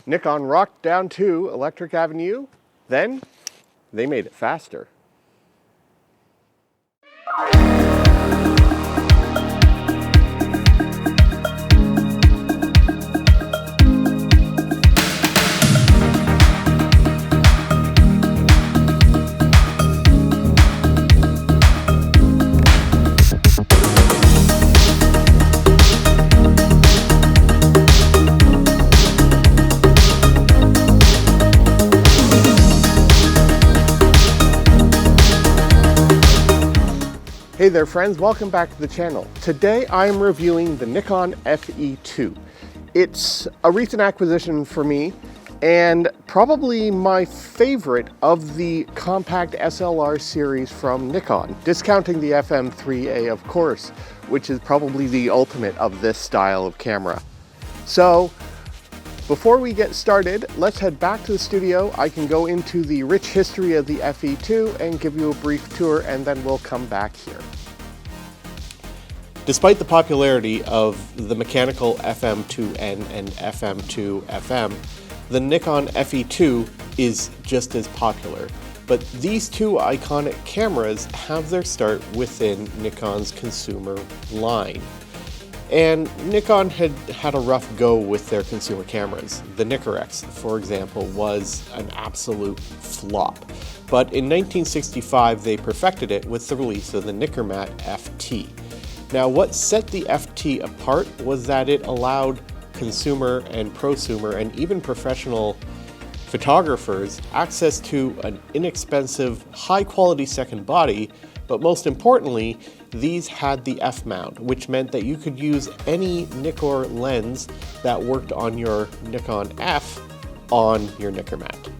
Nikon rocked down to Electric Avenue, then they made it faster. Hey there friends, welcome back to the channel. Today I'm reviewing the Nikon FE2. It's a recent acquisition for me and probably my favorite of the compact SLR series from Nikon, discounting the FM3A of course, which is probably the ultimate of this style of camera. So before we get started, let's head back to the studio. I can go into the rich history of the FE2 and give you a brief tour, and then we'll come back here. Despite the popularity of the mechanical FM2N and FM2FM, the Nikon FE2 is just as popular. But these two iconic cameras have their start within Nikon's consumer line. And Nikon had a rough go with their consumer cameras. The Nikkormat, for example, was an absolute flop. But in 1965, they perfected it with the release of the Nikkormat FT. Now, what set the FT apart was that it allowed consumer and prosumer and even professional photographers access to an inexpensive, high-quality second body, but most importantly, these had the F-mount, which meant that you could use any Nikkor lens that worked on your Nikon F on your Nikkormat.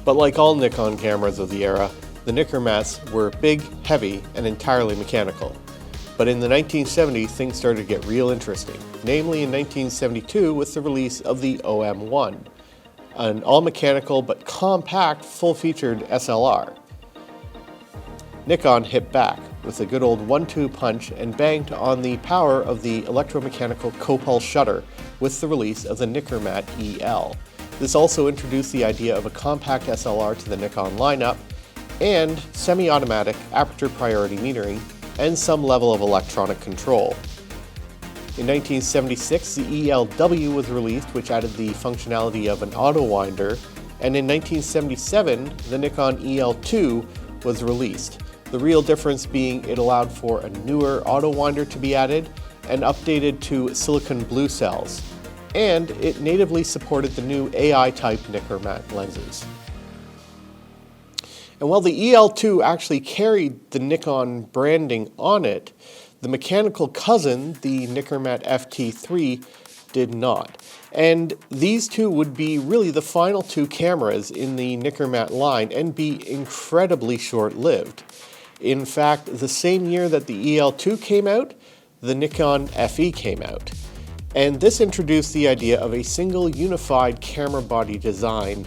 But like all Nikon cameras of the era, the Nikkormats were big, heavy, and entirely mechanical. But in the 1970s, things started to get real interesting, namely in 1972 with the release of the OM1, an all-mechanical but compact, full-featured SLR. Nikon hit back with a good old 1-2 punch and banked on the power of the electromechanical copulse shutter with the release of the Nikkormat EL. This also introduced the idea of a compact SLR to the Nikon lineup and semi-automatic aperture priority metering and some level of electronic control. In 1976, the ELW was released, which added the functionality of an auto winder, and in 1977, the Nikon EL2 was released. The real difference being it allowed for a newer auto winder to be added and updated to silicon blue cells, and it natively supported the new AI-type Nikkormat lenses. And while the EL2 actually carried the Nikon branding on it, the mechanical cousin, the Nikkormat FT3, did not. And these two would be really the final two cameras in the Nikkormat line and be incredibly short-lived. In fact, the same year that the EL2 came out, the Nikon FE came out. And this introduced the idea of a single unified camera body design,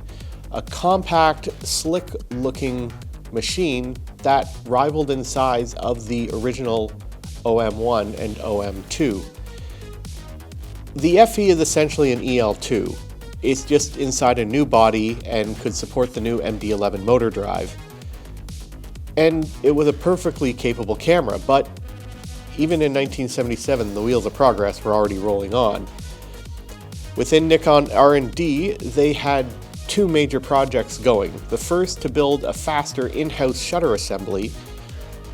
a compact, slick-looking machine that rivaled in size of the original OM1 and OM2. The FE is essentially an EL2. It's just inside a new body and could support the new MD11 motor drive. And it was a perfectly capable camera, but even in 1977, the wheels of progress were already rolling on. Within Nikon R&D, they had two major projects going. The first to build a faster in-house shutter assembly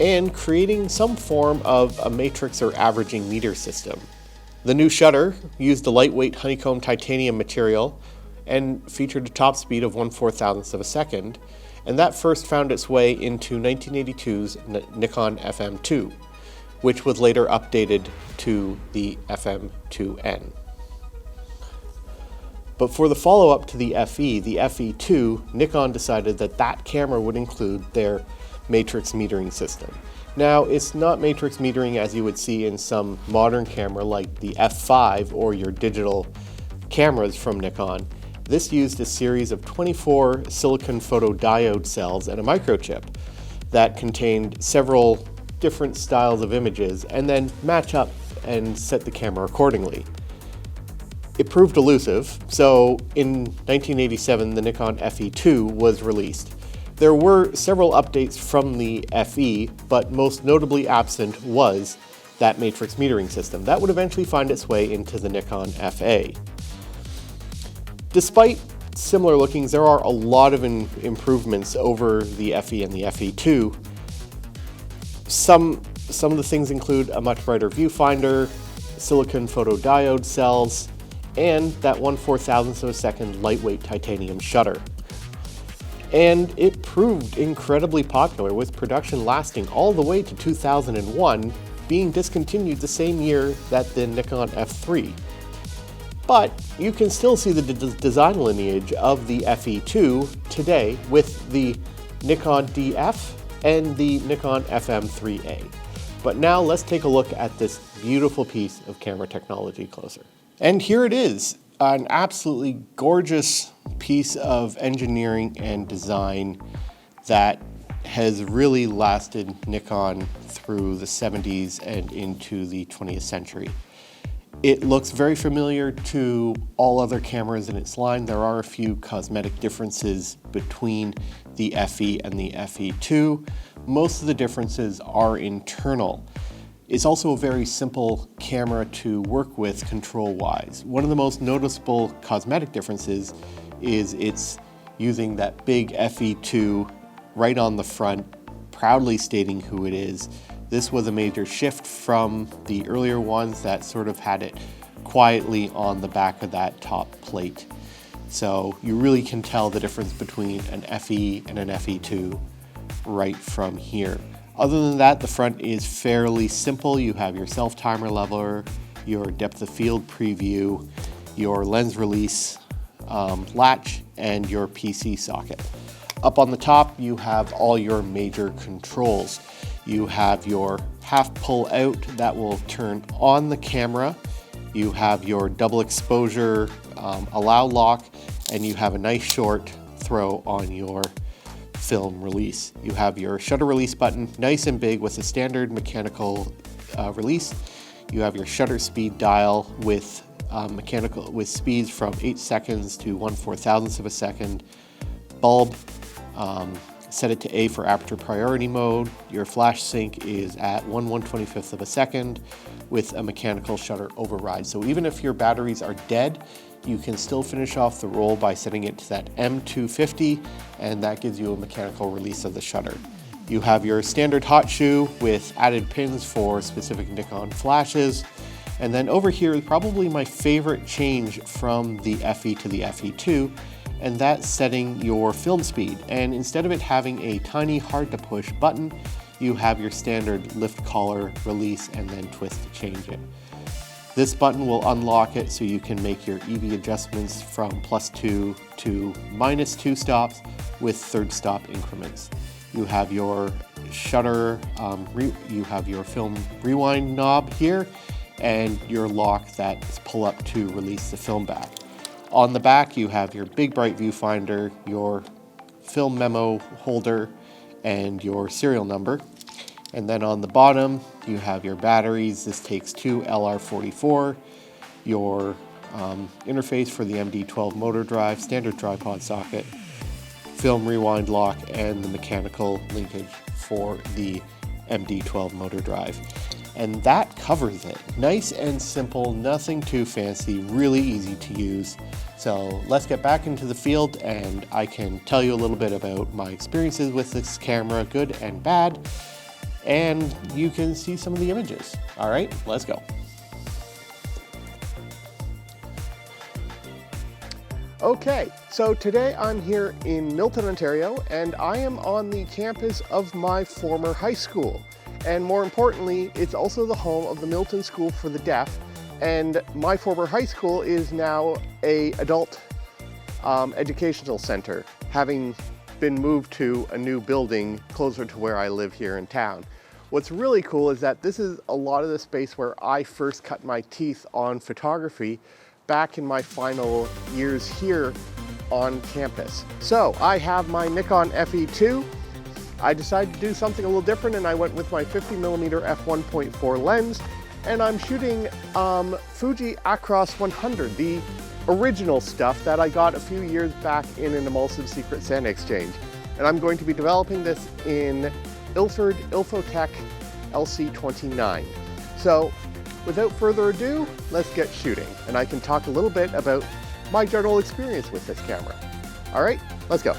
and creating some form of a matrix or averaging meter system. The new shutter used a lightweight honeycomb titanium material and featured a top speed of 1/4000th of a second, and that first found its way into 1982's Nikon FM2, which was later updated to the FM2N. But for the follow-up to the FE, the FE2, Nikon decided that that camera would include their matrix metering system. Now, it's not matrix metering as you would see in some modern camera like the F5 or your digital cameras from Nikon. This used a series of 24 silicon photodiode cells and a microchip that contained several different styles of images and then match up and set the camera accordingly. it proved elusive, so in 1987 the Nikon FE2 was released. There were several updates from the FE, but most notably absent was that matrix metering system. That would eventually find its way into the Nikon FA. Despite similar lookings, there are a lot of improvements over the FE and the FE2. Some of the things include a much brighter viewfinder, silicon photodiode cells, and that 1/4000th of a second lightweight titanium shutter. And it proved incredibly popular, with production lasting all the way to 2001, being discontinued the same year that the Nikon F3. But you can still see the design lineage of the FE2 today with the Nikon DF and the Nikon FM3A. But now let's take a look at this beautiful piece of camera technology closer. And here it is, an absolutely gorgeous piece of engineering and design that has really lasted Nikon through the 70s and into the 20th century. It looks very familiar to all other cameras in its line. There are a few cosmetic differences between the FE and the FE2. Most of the differences are internal. It's also a very simple camera to work with control-wise. One of the most noticeable cosmetic differences is it's using that big FE2 right on the front, proudly stating who it is. This was a major shift from the earlier ones that sort of had it quietly on the back of that top plate. So you really can tell the difference between an FE and an FE2 right from here. Other than that, the front is fairly simple. You have your self-timer leveler, your depth of field preview, your lens release latch, and your PC socket. Up on the top, you have all your major controls. You have your half pull out that will turn on the camera. You have your double exposure allow lock, and you have a nice short throw on your film release. You have your shutter release button, nice and big with a standard mechanical release. You have your shutter speed dial with speeds from 8 seconds to 1/4000th of a second. Bulb, set it to A for aperture priority mode. Your flash sync is at 1/125th of a second with a mechanical shutter override. So even if your batteries are dead, you can still finish off the roll by setting it to that M250, and that gives you a mechanical release of the shutter. You have your standard hot shoe with added pins for specific Nikon flashes. And then over here is probably my favorite change from the FE to the FE2, and that's setting your film speed. And instead of it having a tiny hard to push button, you have your standard lift collar, release, and then twist to change it. This button will unlock it so you can make your EV adjustments from +2 to -2 stops with third stop increments. You have your shutter, you have your film rewind knob here, and your lock that's pull up to release the film back. On the back, you have your big bright viewfinder, your film memo holder, and your serial number. And then on the bottom, you have your batteries. This takes 2 LR44, your interface for the MD12 motor drive, standard tripod socket, film rewind lock, and the mechanical linkage for the MD12 motor drive. And that covers it. Nice and simple, nothing too fancy, really easy to use. So let's get back into the field and I can tell you a little bit about my experiences with this camera, good and bad, and you can see some of the images. All right, let's go. Okay, so today I'm here in Milton, Ontario, and I am on the campus of my former high school. And more importantly, it's also the home of the Milton School for the Deaf, and my former high school is now an adult educational center, having been moved to a new building closer to where I live here in town. What's really cool is that this is a lot of the space where I first cut my teeth on photography back in my final years here on campus. So I have my Nikon FE2. I decided to do something a little different and I went with my 50mm f1.4 lens, and I'm shooting Fuji Acros 100, the original stuff that I got a few years back in an Emulsive Secret Santa exchange. And I'm going to be developing this in Ilford Ilfotech LC29. So without further ado, let's get shooting, and I can talk a little bit about my general experience with this camera. All right, let's go.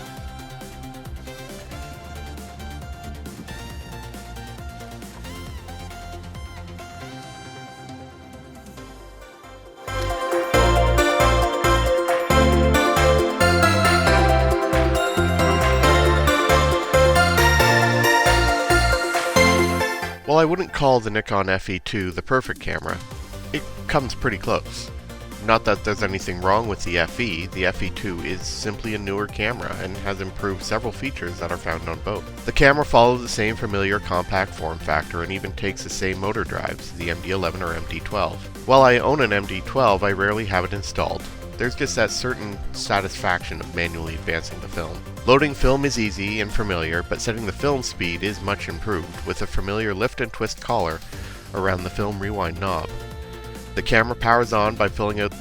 While I wouldn't call the Nikon FE2 the perfect camera, it comes pretty close. Not that there's anything wrong with the FE FE2 is simply a newer camera and has improved several features that are found on both. The camera follows the same familiar compact form factor and even takes the same motor drives, the MD11 or MD12. While I own an MD12, I rarely have it installed. There's just that certain satisfaction of manually advancing the film. Loading film is easy and familiar, but setting the film speed is much improved with a familiar lift and twist collar around the film rewind knob. The camera powers on by filling out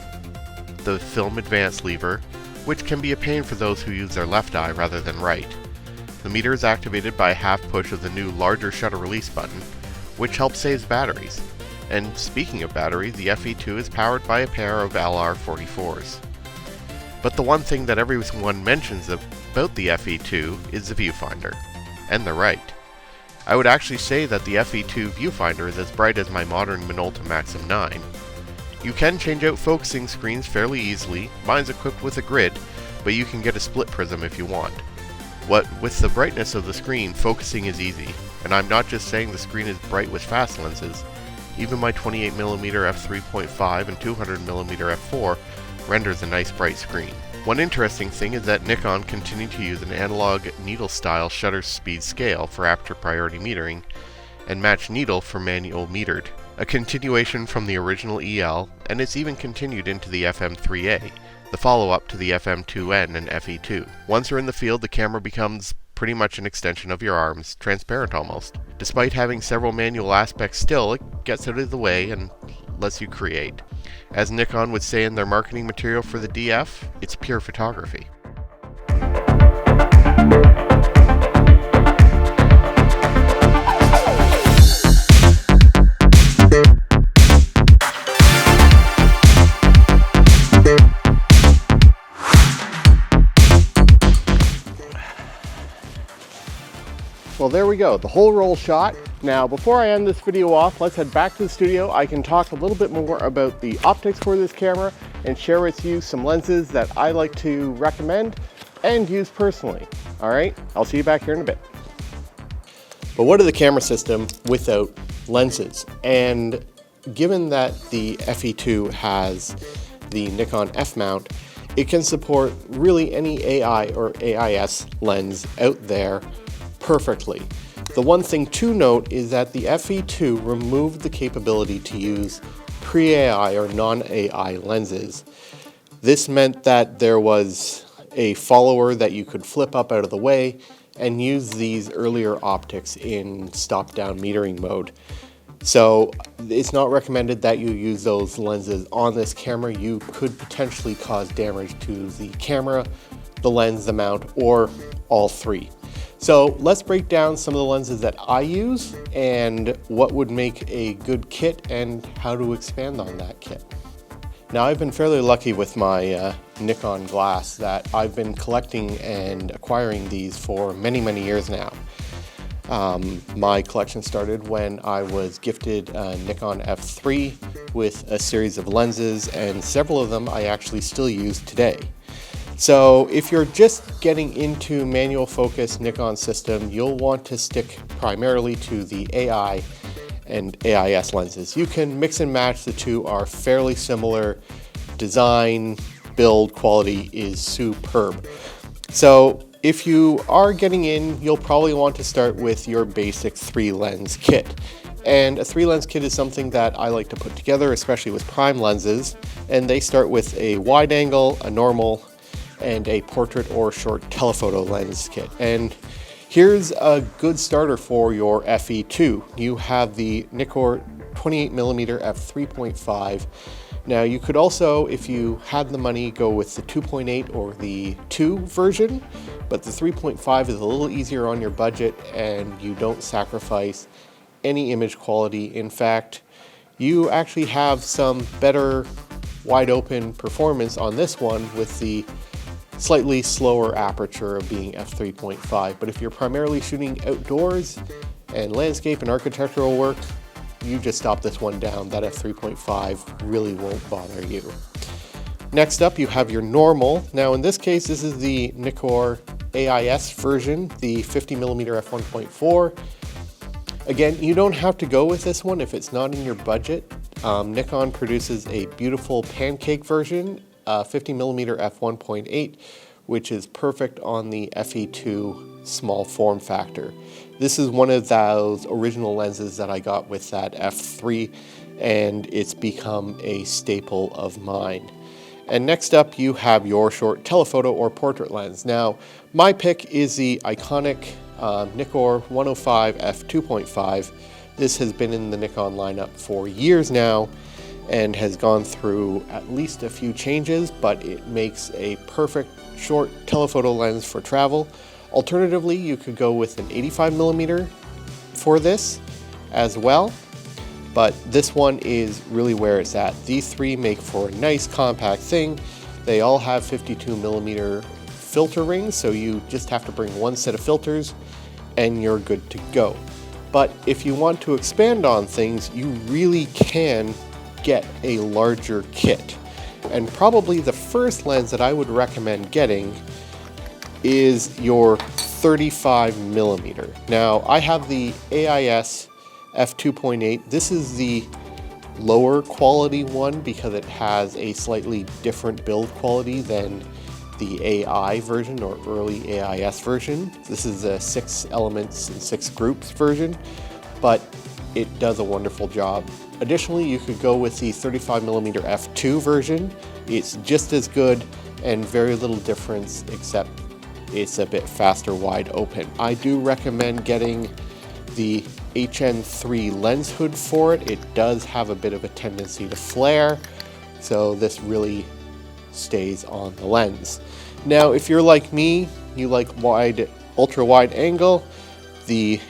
the film advance lever, which can be a pain for those who use their left eye rather than right. The meter is activated by a half push of the new larger shutter release button, which helps save batteries. And speaking of batteries, the FE2 is powered by a pair of LR44s. But the one thing that everyone mentions about the FE2 is the viewfinder. And they're right. I would actually say that the FE2 viewfinder is as bright as my modern Minolta Maxim 9. You can change out focusing screens fairly easily. Mine's equipped with a grid, but you can get a split prism if you want. With the brightness of the screen, focusing is easy. And I'm not just saying the screen is bright with fast lenses. Even my 28mm f3.5 and 200mm f4 renders a nice bright screen. One interesting thing is that Nikon continued to use an analog needle-style shutter speed scale for aperture priority metering and match needle for manual metered, a continuation from the original EL, and it's even continued into the FM3A, the follow-up to the FM2N and FE2. Once you're in the field, the camera becomes pretty much an extension of your arms, transparent almost. Despite having several manual aspects still, it gets out of the way and lets you create. As Nikon would say in their marketing material for the DF, it's pure photography. Well, there we go, the whole roll shot. Now, before I end this video off, let's head back to the studio. I can talk a little bit more about the optics for this camera and share with you some lenses that I like to recommend and use personally. All right, I'll see you back here in a bit. But what is the camera system without lenses? And given that the FE2 has the Nikon F mount, it can support really any AI or AIS lens out there perfectly. The one thing to note is that the FE2 removed the capability to use pre-AI or non-AI lenses. This meant that there was a follower that you could flip up out of the way and use these earlier optics in stop-down metering mode. So it's not recommended that you use those lenses on this camera. You could potentially cause damage to the camera, the lens, the mount, or all three. So let's break down some of the lenses that I use and what would make a good kit and how to expand on that kit. Now, I've been fairly lucky with my Nikon glass that I've been collecting and acquiring these for many, many years now. My collection started when I was gifted a Nikon F3 with a series of lenses, and several of them I actually still use today. So if you're just getting into manual focus Nikon system, you'll want to stick primarily to the AI and AIS lenses. You can mix and match, the two are fairly similar. Design, build quality is superb. So if you are getting in, you'll probably want to start with your basic 3-lens kit. And a 3-lens kit is something that I like to put together, especially with prime lenses. And they start with a wide angle, a normal, and a portrait or short telephoto lens kit. And here's a good starter for your FE2. You have the Nikkor 28mm f3.5. Now you could also, if you had the money, go with the 2.8 or the 2 version, but the 3.5 is a little easier on your budget and you don't sacrifice any image quality. In fact, you actually have some better wide open performance on this one with the slightly slower aperture of being f3.5. But if you're primarily shooting outdoors and landscape and architectural work, you just stop this one down. That f3.5 really won't bother you. Next up, you have your normal. Now in this case, this is the Nikkor AIS version, the 50mm f1.4. Again, you don't have to go with this one if it's not in your budget. Nikon produces a beautiful pancake version, 50mm f1.8, which is perfect on the FE2 small form factor. This is one of those original lenses that I got with that f3, and it's become a staple of mine. And next up, you have your short telephoto or portrait lens. Now, my pick is the iconic Nikkor 105 f2.5. This has been in the Nikon lineup for years now and has gone through at least a few changes, but it makes a perfect short telephoto lens for travel. Alternatively, you could go with an 85mm for this as well, but this one is really where it's at. These three make for a nice compact thing. They all have 52mm filter rings, so you just have to bring one set of filters and you're good to go. But if you want to expand on things, you really can get a larger kit. And probably the first lens that I would recommend getting is your 35mm. Now, I have the AIS f2.8. This is the lower quality one because it has a slightly different build quality than the AI version or early AIS version. This is a 6 elements and 6 groups version, but it does a wonderful job. Additionally, you could go with the 35mm f2 version. It's just as good and very little difference, except it's a bit faster wide open. I do recommend getting the HN3 lens hood for it. It does have a bit of a tendency to flare, so this really stays on the lens. Now, if you're like me, you like wide, ultra wide angle, the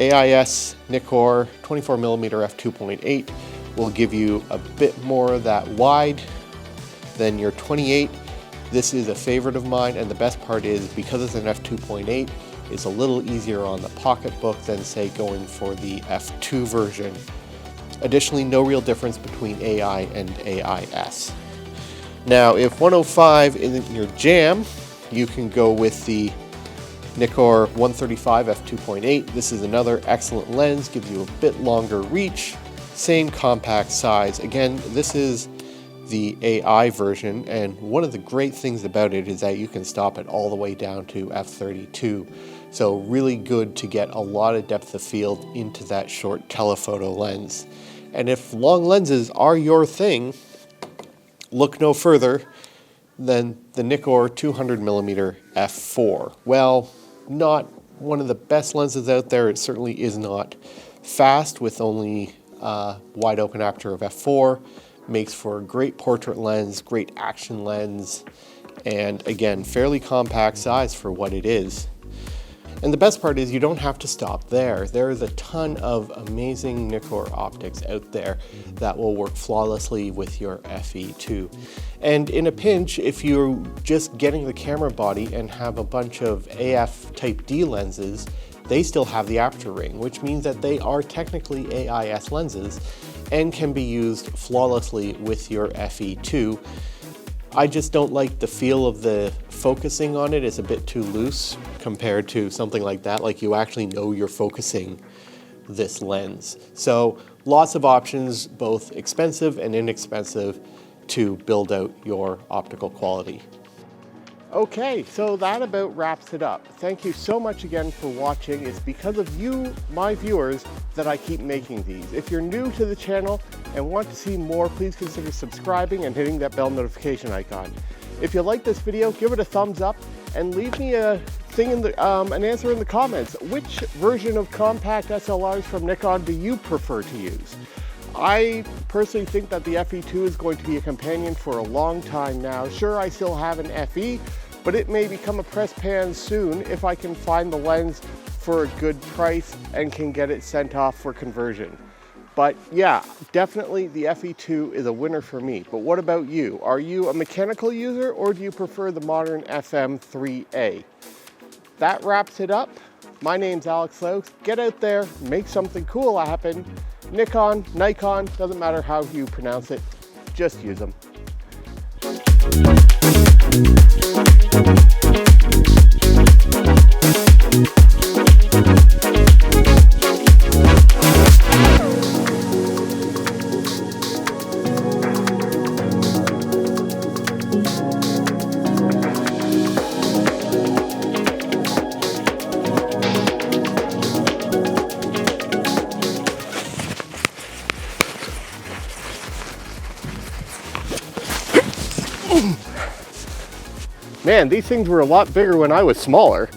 AIS Nikkor 24mm f2.8 will give you a bit more of that wide than your 28. This is a favorite of mine, and the best part is because it's an f2.8, it's a little easier on the pocketbook than say going for the f2 version. Additionally, no real difference between AI and AIS. Now, if 105 isn't your jam, you can go with the Nikkor 135 f2.8. This is another excellent lens, gives you a bit longer reach, same compact size. Again, this is the AI version, and one of the great things about it is that you can stop it all the way down to f32. So really good to get a lot of depth of field into that short telephoto lens. And if long lenses are your thing, look no further than the Nikkor 200mm f4. Well, not one of the best lenses out there. It certainly is not fast with only wide open aperture of f4. Makes for a great portrait lens, great action lens, and again, fairly compact size for what it is. And the best part is you don't have to stop there. There's a ton of amazing Nikkor optics out there that will work flawlessly with your FE2. And in a pinch, if you're just getting the camera body and have a bunch of AF Type D lenses, they still have the aperture ring, which means that they are technically AIS lenses and can be used flawlessly with your FE2. I just don't like the feel of the focusing on it. It's a bit too loose compared to something like that, like you actually know you're focusing this lens. So lots of options, both expensive and inexpensive, to build out your optical quality. Okay, so that about wraps it up. Thank you so much again for watching. It's because of you, my viewers, that I keep making these. If you're new to the channel and want to see more, please consider subscribing and hitting that bell notification icon. If you like this video, give it a thumbs up and leave me a thing in the, an answer in the comments. Which version of compact SLRs from Nikon do you prefer to use? I personally think that the FE2 is going to be a companion for a long time now. Sure, I still have an FE, but it may become a press pan soon if I can find the lens for a good price and can get it sent off for conversion. But yeah, definitely the FE2 is a winner for me. But what about you? Are you a mechanical user or do you prefer the modern FM3A? That wraps it up. My name's Alex Lowe. Get out there, make something cool happen. Nikon, doesn't matter how you pronounce it, just use them. Man, these things were a lot bigger when I was smaller.